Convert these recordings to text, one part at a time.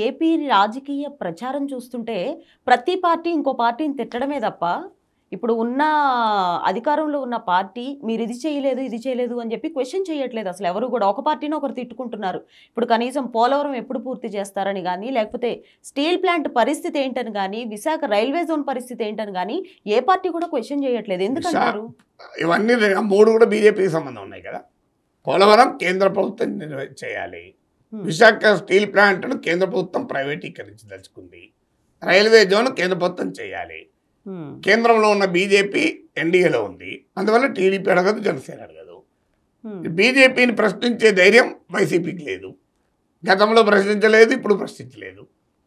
AP రాజకీయ ప్రచారం చూస్తుంటే ప్రతి పార్టీ ఇంకో పార్టీని తిట్టడమే తప్ప ఇప్పుడు ఉన్న అధికారంలో ఉన్న పార్టీ మీరు ఇది చేయలేదు ఇది చేయలేదు అని చెప్పి క్వశ్చన్ చేయట్లేదు అసలు ఎవరు కూడా ఒక పార్టీని ఒకరు తిట్టుకుంటున్నారు. ఇప్పుడు కనీసం పోలవరం ఎప్పుడు పూర్తి చేస్తారని కానీ లేకపోతే స్టీల్ ప్లాంట్ పరిస్థితి ఏంటని కానీ విశాఖ రైల్వే జోన్ పరిస్థితి ఏంటని కానీ ఏ పార్టీ కూడా క్వశ్చన్ చేయట్లేదు. ఎందుకంటారు? ఇవన్నీ మూడు కూడా బీజేపీకి సంబంధం ఉన్నాయి కదా. పోలవరం కేంద్ర ప్రభుత్వం చేయాలి, విశాఖ స్టీల్ ప్లాంట్ను కేంద్ర ప్రభుత్వం ప్రైవేటీకరించదలుచుకుంది, రైల్వే జోన్ కేంద్ర ప్రభుత్వం చేయాలి. కేంద్రంలో ఉన్న బీజేపీ ఎన్డీఏలో ఉంది, అందువల్ల టీడీపీ అడగదు, జనసేన అడగదు. బీజేపీని ప్రశ్నించే ధైర్యం వైసీపీకి లేదు, గతంలో ప్రశ్నించలేదు, ఇప్పుడు ప్రశ్నించలేదు.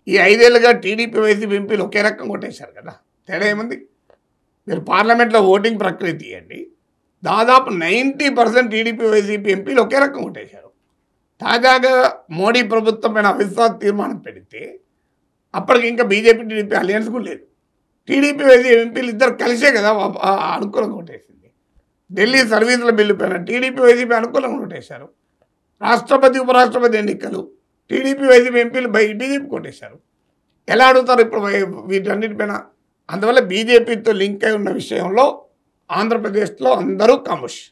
ఈ 5 ఏళ్ళుగా టీడీపీ వైసీపీ ఎంపీలు ఒకే రకం కొట్టేశారు కదా. తేడా ఏముంది? మీరు పార్లమెంట్లో ఓటింగ్ ప్రక్రియ తీయండి, దాదాపు 90% టీడీపీ వైసీపీ ఎంపీలు ఒకే రకం కొట్టేశారు. తాజాగా మోడీ ప్రభుత్వం పైన అవిశ్వాస తీర్మానం పెడితే అప్పటికి ఇంకా బీజేపీ టీడీపీ అలయన్స్ కూడా లేదు. టీడీపీ వైసీపీ ఎంపీలు ఇద్దరు కలిసే కదా అనుకూలంగా కొట్టేసింది. ఢిల్లీ సర్వీసుల బిల్లు పైన టీడీపీ వైసీపీ అనుకూలంగా కొట్టేశారు. రాష్ట్రపతి ఉపరాష్ట్రపతి ఎన్నికలు టీడీపీ వైసీపీ ఎంపీలు బీజేపీ కొట్టేశారు. ఎలా అడుగుతారు ఇప్పుడు వీటన్నిటిపైన? అందువల్ల బీజేపీతో లింక్ అయి ఉన్న విషయంలో ఆంధ్రప్రదేశ్లో అందరూ ఖమోష్.